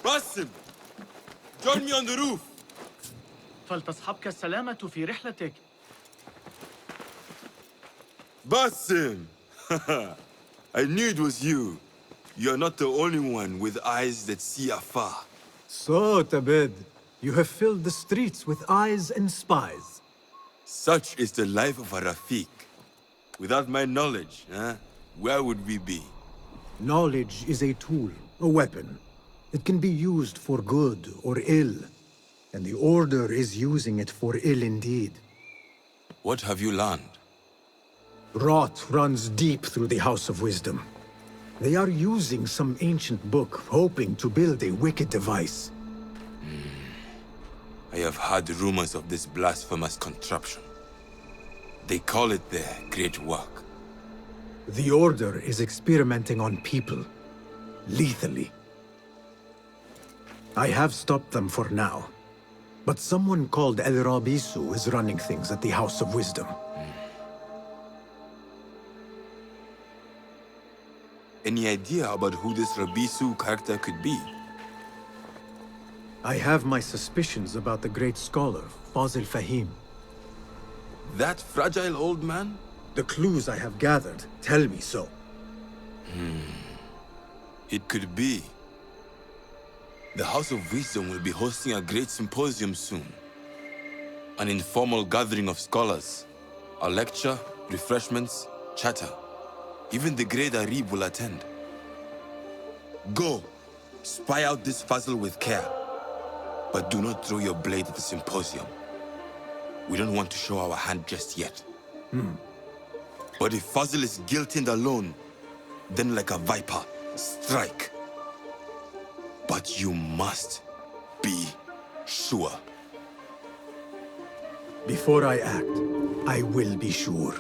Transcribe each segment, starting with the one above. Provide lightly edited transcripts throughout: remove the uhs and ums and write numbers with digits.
Basim! Join me on the roof! فلتصحبك السلامة في رحلتك. Basim! I knew it was you. You're not the only one with eyes that see afar. So, Tabed, you have filled the streets with eyes and spies. Such is the life of a Rafiq. Without my knowledge, where would we be? Knowledge is a tool, a weapon. It can be used for good or ill. And the Order is using it for ill indeed. What have you learned? Rot runs deep through the House of Wisdom. They are using some ancient book, hoping to build a wicked device. I have heard rumors of this blasphemous contraption. They call it their great work. The Order is experimenting on people, lethally. I have stopped them for now. But someone called El Rabisu is running things at the House of Wisdom. Any idea about who this Rabisu character could be? I have my suspicions about the great scholar, Fazil Fahim. That fragile old man? The clues I have gathered tell me so. It could be. The House of Wisdom will be hosting a great symposium soon. An informal gathering of scholars. A lecture, refreshments, chatter. Even the great Arib will attend. Go, spy out this puzzle with care. But do not throw your blade at the symposium. We don't want to show our hand just yet. But if Fazil is guilty and alone, then like a viper, strike. But you must be sure. Before I act, I will be sure.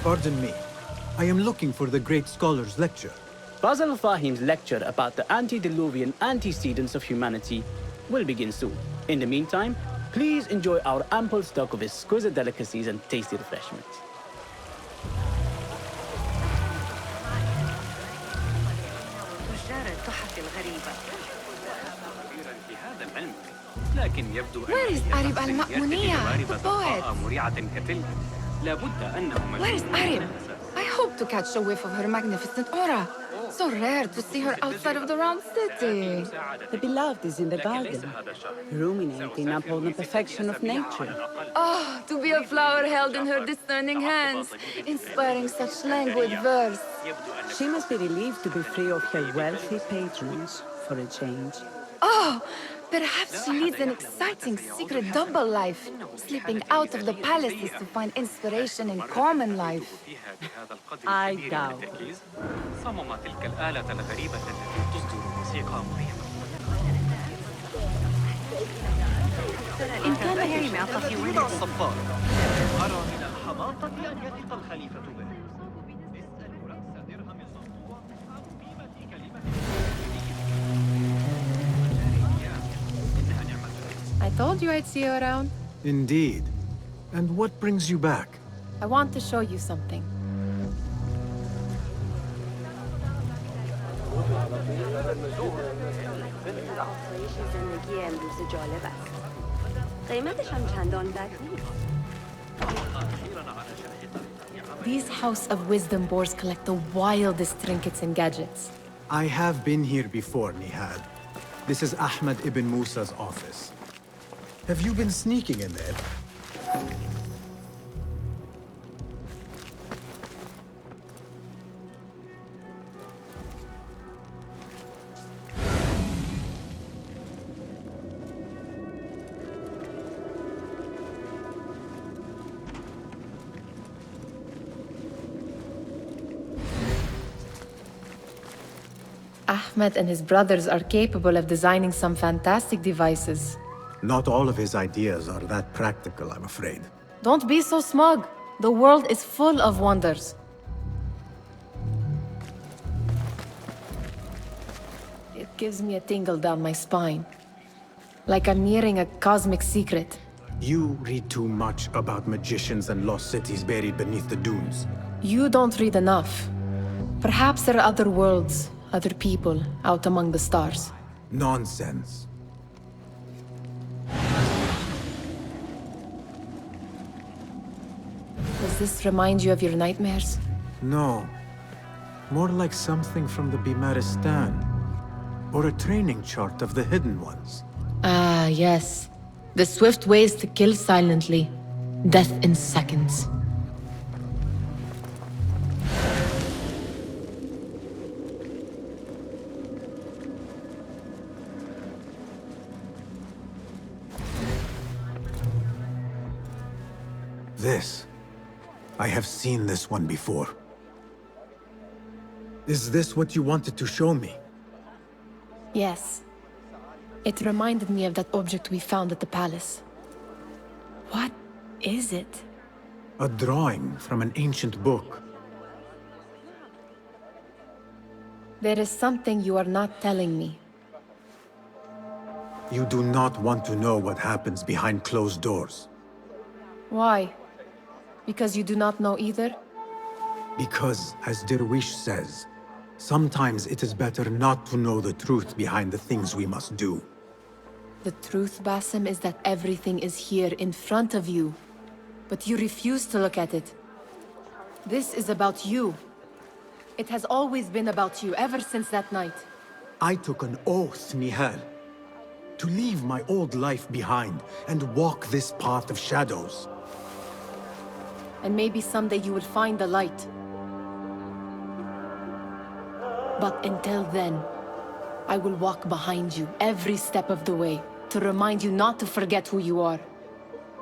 Pardon me. I am looking for the great scholar's lecture. Fazl Fahim's lecture about the antediluvian antecedents of humanity will begin soon. In the meantime, please enjoy our ample stock of exquisite delicacies and tasty refreshments. Where is Arib al-Ma'muniyah, the poet? Where is Arib? I hope to catch a whiff of her magnificent aura. So rare to see her outside of the round city. The beloved is in the garden, ruminating upon the perfection of nature. Oh, to be a flower held in her discerning hands, inspiring such languid verse. She must be relieved to be free of her wealthy patrons for a change. Oh, perhaps she leads an exciting secret double life, slipping out of the palaces to find inspiration in common life. I doubt it. إن كان هي معطف ولد الصفار أرى من الحماقة أن يثق الخليفة به. I told you I'd see you around. Indeed. And what brings you back? I want to show you something. These House of Wisdom boars collect the wildest trinkets and gadgets. I have been here before, Nihad. This is Ahmed ibn Musa's office. Have you been sneaking in there? Ahmed and his brothers are capable of designing some fantastic devices. Not all of his ideas are that practical, I'm afraid. Don't be so smug. The world is full of wonders. It gives me a tingle down my spine. Like I'm nearing a cosmic secret. You read too much about magicians and lost cities buried beneath the dunes. You don't read enough. Perhaps there are other worlds, other people, out among the stars. Nonsense. Does this remind you of your nightmares? No. More like something from the Bimaristan. Or a training chart of the Hidden Ones. Ah, yes. The swift ways to kill silently. Death in seconds. This. I have seen this one before. Is this what you wanted to show me? Yes. It reminded me of that object we found at the palace. What is it? A drawing from an ancient book. There is something you are not telling me. You do not want to know what happens behind closed doors. Why? Because you do not know either? Because, as Derwish says, sometimes it is better not to know the truth behind the things we must do. The truth, Basim, is that everything is here in front of you. But you refuse to look at it. This is about you. It has always been about you, ever since that night. I took an oath, Nihal, to leave my old life behind and walk this path of shadows. And maybe someday you will find the light. But until then, I will walk behind you every step of the way to remind you not to forget who you are.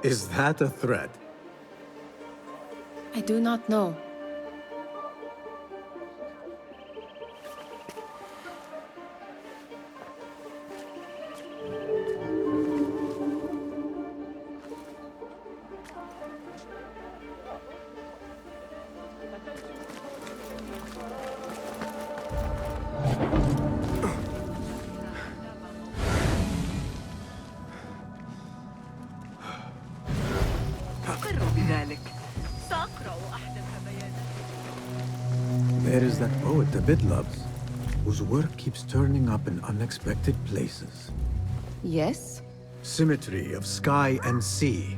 Is that a threat? I do not know. There is that poet David loves, whose work keeps turning up in unexpected places. Yes? Symmetry of sky and sea,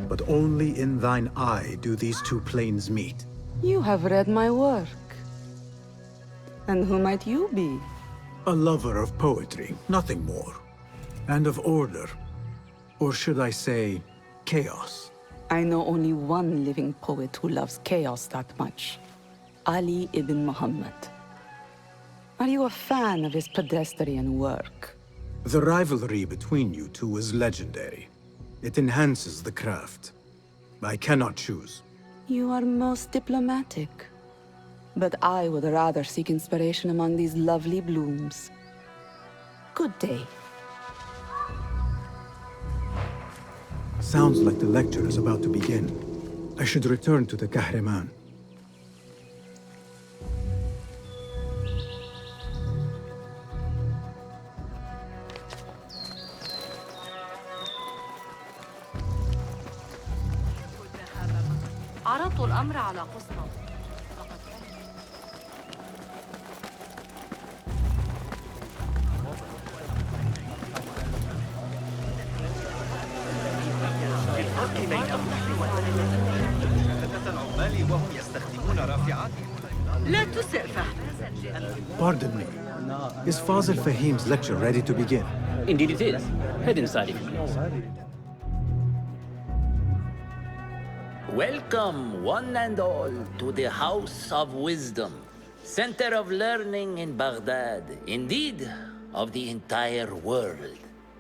but only in thine eye do these two planes meet. You have read my work. And who might you be? A lover of poetry, nothing more. And of order. Or should I say, chaos. I know only one living poet who loves chaos that much. Ali ibn Muhammad. Are you a fan of his pedestrian work? The rivalry between you two is legendary. It enhances the craft. I cannot choose. You are most diplomatic. But I would rather seek inspiration among these lovely blooms. Good day. Sounds like the lecture is about to begin. I should return to the Kahraman. عرضت الأمر على قسطة. الفرق بين العمال وهم يستخدمون رافعاتهم. لا تسئ فهم. Pardon me. Is Fazil Fahim's lecture ready to begin? Indeed it is. Head inside if you please. Welcome, one and all, to the House of Wisdom, center of learning in Baghdad, indeed, of the entire world.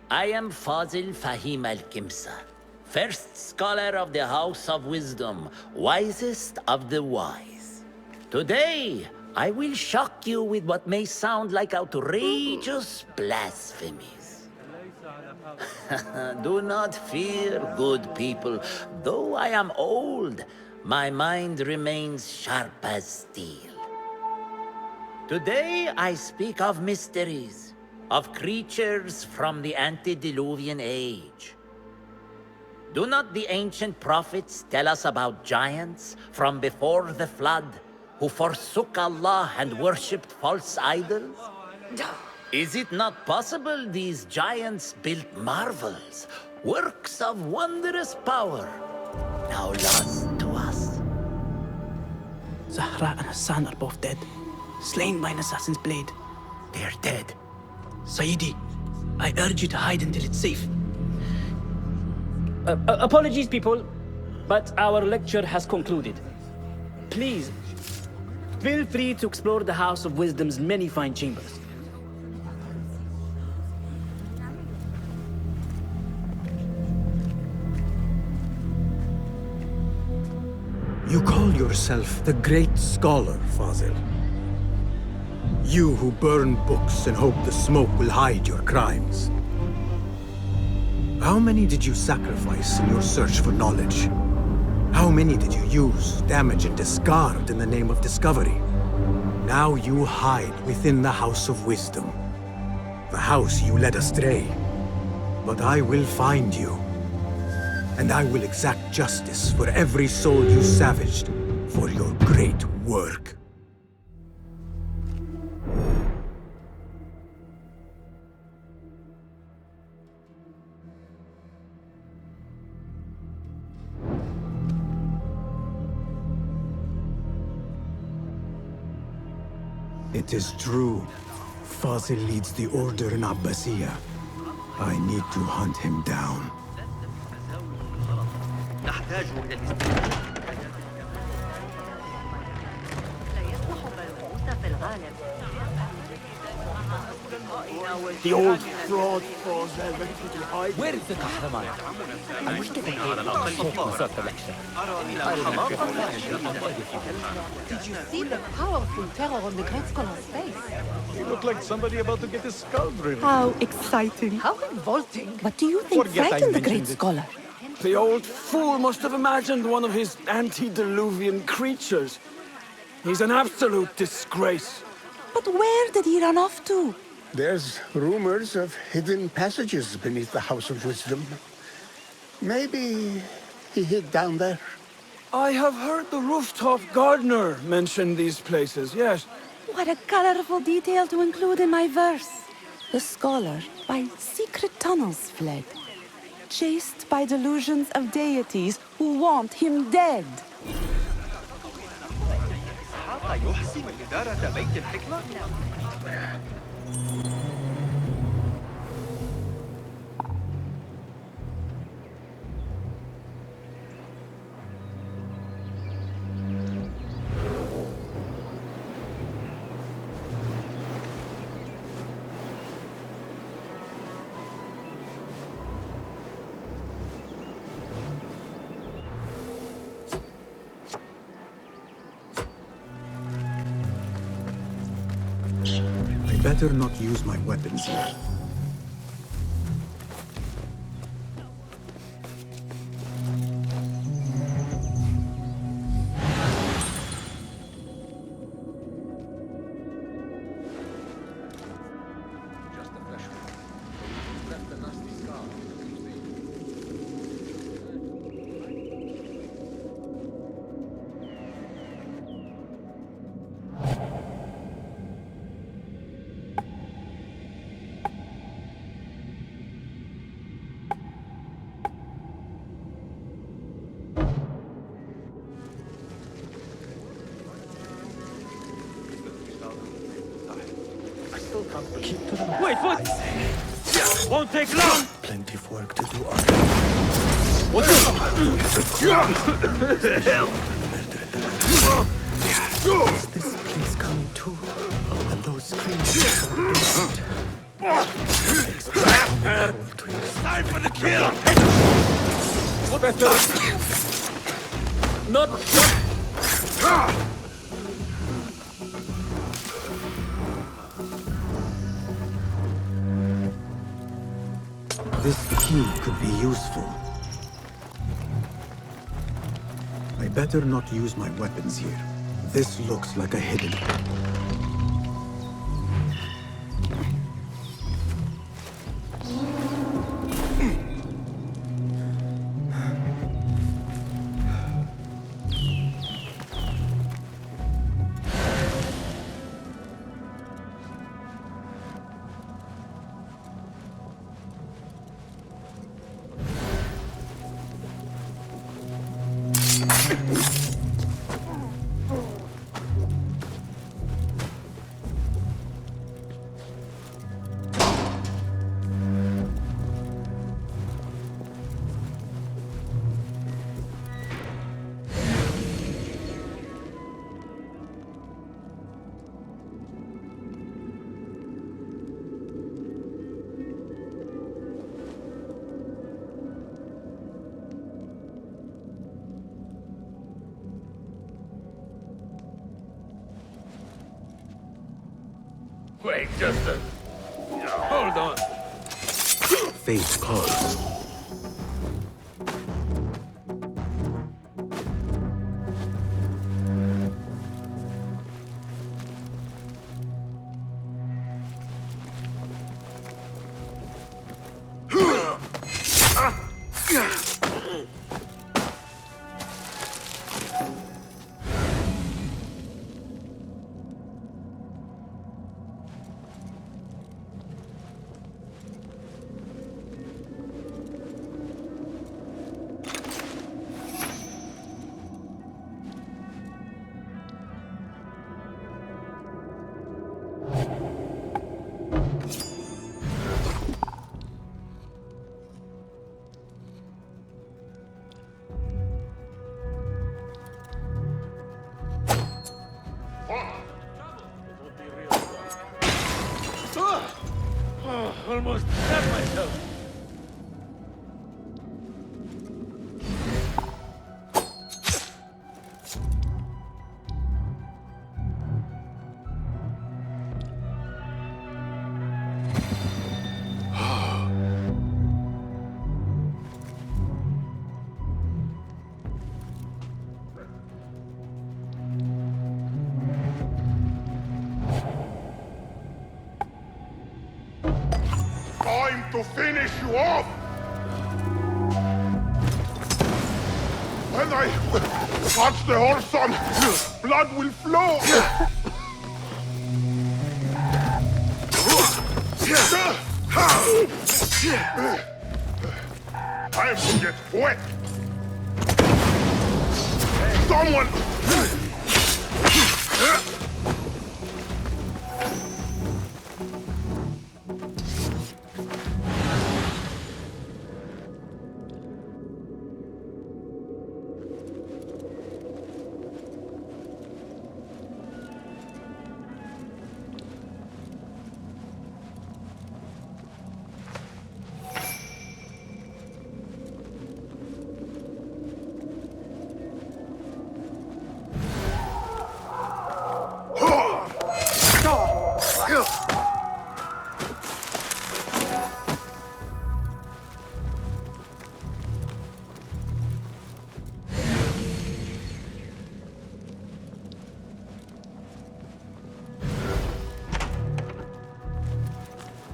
I am Fazil Fahim al-Kimsa, first scholar of the House of Wisdom, wisest of the wise. Today, I will shock you with what may sound like outrageous blasphemies. Do not fear, good people. Though I am old, my mind remains sharp as steel. Today I speak of mysteries, of creatures from the antediluvian age. Do not the ancient prophets tell us about giants from before the flood who forsook Allah and worshipped false idols? Is it not possible these giants built marvels, works of wondrous power, now lost to us? Zahra and Hassan are both dead, slain by an assassin's blade. They're dead. Sayyidi, I urge you to hide until it's safe. Apologies, people, but our lecture has concluded. Please, feel free to explore the House of Wisdom's many fine chambers. You call yourself the great scholar, Fazil. You who burn books and hope the smoke will hide your crimes. How many did you sacrifice in your search for knowledge? How many did you use, damage, and discard in the name of discovery? Now you hide within the House of Wisdom. The house you led astray. But I will find you. And I will exact justice for every soul you savaged for your great work. It is true. Fazil leads the order in Abbasiyah. I need to hunt him down. نحتاج إلى الاستثمار. لا يسمح بالغوص في الغالب. The old fraud falls there ready to hide. Where is the Kahraman? I wish to behave without the lecture. Did you see the powerful terror on the Great Scholar's face? He looked like somebody about to get his skull drilled. How exciting. How revolting. What do you think Forget I frightened the great mentioned it. scholar? The old fool must have imagined one of his antediluvian creatures. He's an absolute disgrace. But where did he run off to? There's rumors of hidden passages beneath the House of Wisdom. Maybe he hid down there. I have heard the rooftop gardener mention these places, yes. What a colorful detail to include in my verse. The scholar by secret tunnels fled, chased by delusions of deities who want him dead. يحسن إدارة بيت الحكمة؟ Better not use my weapons here. Wait, what? Won't take long! Plenty of work to do. What the hell? Is this place coming too? And those screams. Time for the kill! Better not. key could be useful. I better not use my weapons here. This looks like a hidden. Wait, just a... Hold on. Fate calls. Almost stabbed myself. Time to finish you off! When I touch the horse on, blood will flow! Time to get wet! Someone!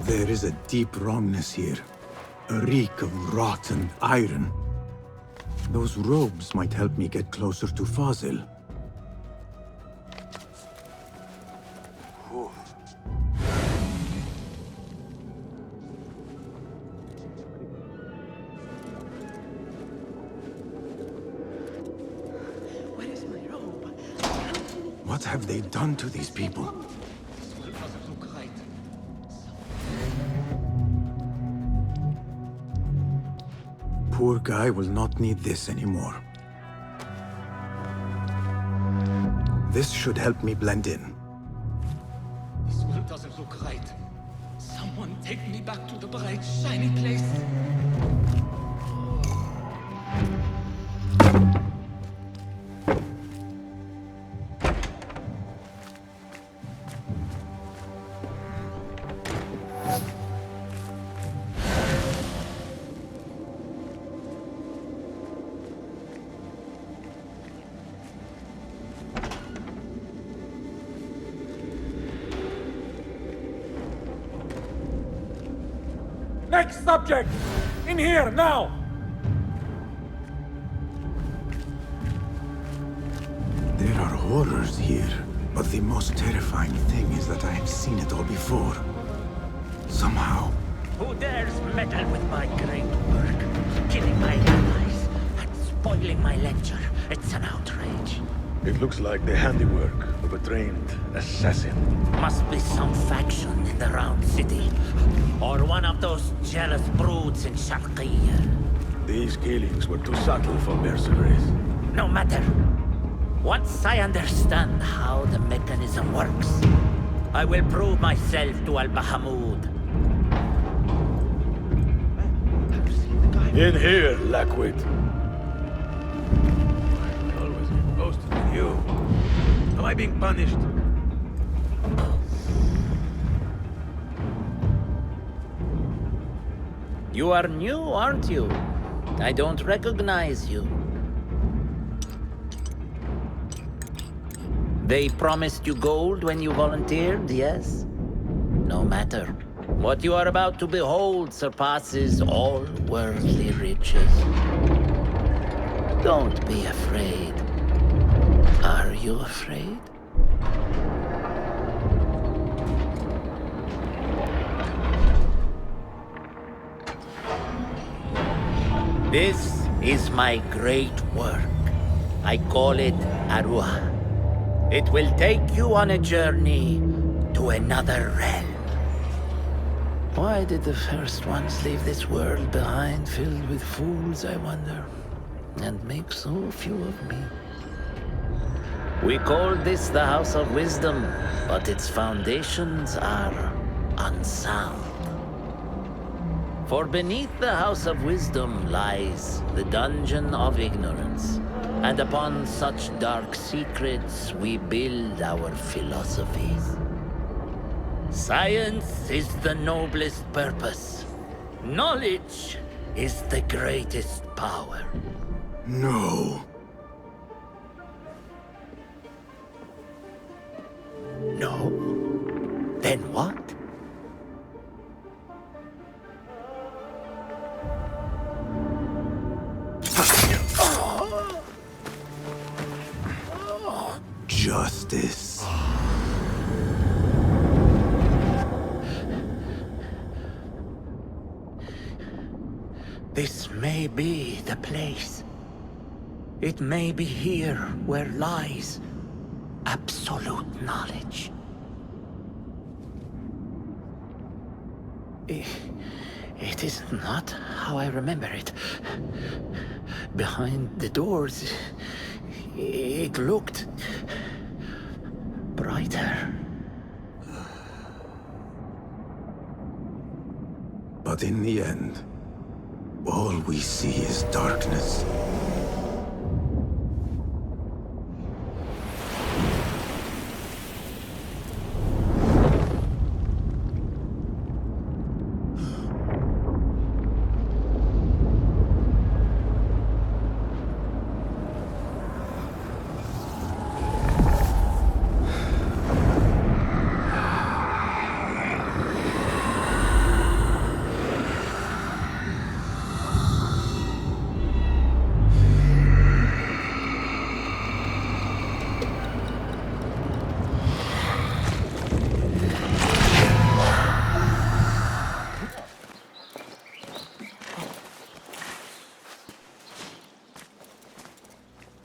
There is a deep wrongness here. A reek of rotten iron. Those robes might help me get closer to Fazil. Where is my robe? What have they done to these people? Poor guy will not need this anymore. This should help me blend in. This world doesn't look right. Someone take me back to the bright, shiny place. Next subject! In here, now! There are horrors here, but the most terrifying thing is that I have seen it all before. Somehow. Who dares meddle with my great work? Killing my allies and spoiling my lecture. It's an outrage. It looks like the handiwork of a trained assassin. Must be some faction in the Round City. Or one of those jealous broods in Sharqiyya. These killings were too subtle for mercenaries. No matter. Once I understand how the mechanism works, I will prove myself to Al-Bahamud. In here, Lackwit. Always get ghosted with you. Am I being punished? You are new, aren't you? I don't recognize you. They promised you gold when you volunteered, yes? No matter. What you are about to behold surpasses all worldly riches. Don't be afraid. Are you afraid? This is my great work. I call it Aruha. It will take you on a journey to another realm. Why did the first ones leave this world behind, filled with fools, I wonder, and make so few of me? We call this the House of Wisdom, but its foundations are unsound. For beneath the House of Wisdom lies the Dungeon of Ignorance, and upon such dark secrets we build our philosophies. Science is the noblest purpose. Knowledge is the greatest power. No. No? Then what? Justice. This may be the place. It may be here where lies absolute knowledge. It is not how I remember it. Behind the doors, it looked brighter. But in the end, all we see is darkness.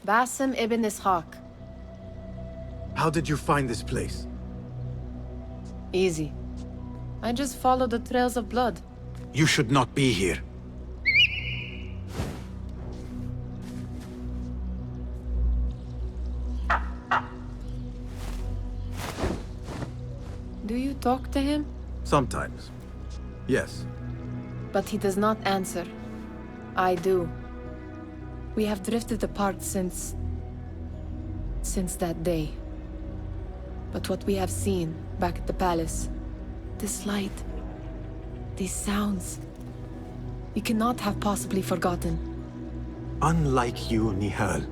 Basim ibn Ishaq. How did you find this place? Easy. I just followed the trails of blood. You should not be here. Do you talk to him? Sometimes. Yes. But he does not answer. I do. We have drifted apart since that day. But what we have seen back at the palace, this light, these sounds, we cannot have possibly forgotten. Unlike you, Nihal,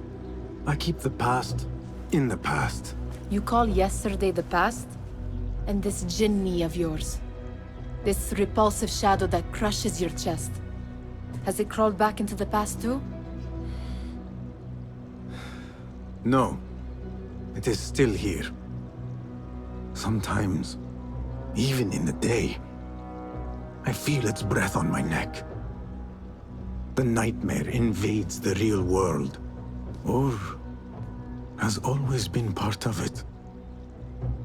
I keep the past in the past. You call yesterday the past? And this jinni of yours? This repulsive shadow that crushes your chest. Has it crawled back into the past too? No. It is still here. Sometimes, even in the day, I feel its breath on my neck. The nightmare invades the real world, or has always been part of it.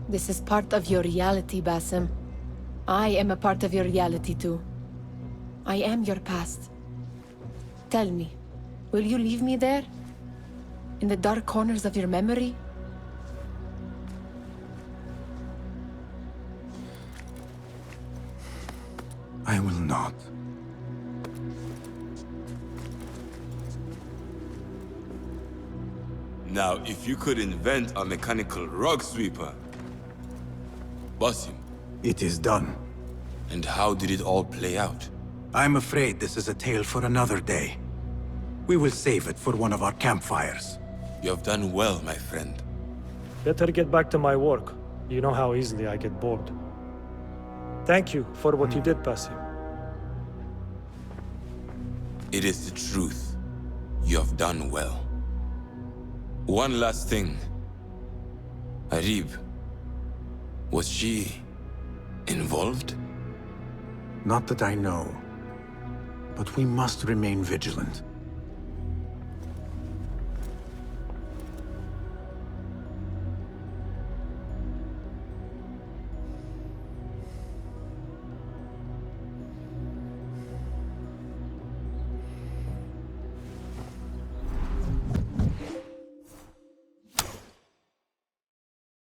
This is part of your reality, Basim. I am a part of your reality too. I am your past. Tell me, will you leave me there? In the dark corners of your memory? I will not. Now, if you could invent a mechanical rug sweeper... Basim. It is done. And how did it all play out? I'm afraid this is a tale for another day. We will save it for one of our campfires. You have done well, my friend. Better get back to my work. You know how easily I get bored. Thank you for what you did, Basim. It is the truth. You have done well. One last thing. Arib, was she involved? Not that I know. But we must remain vigilant.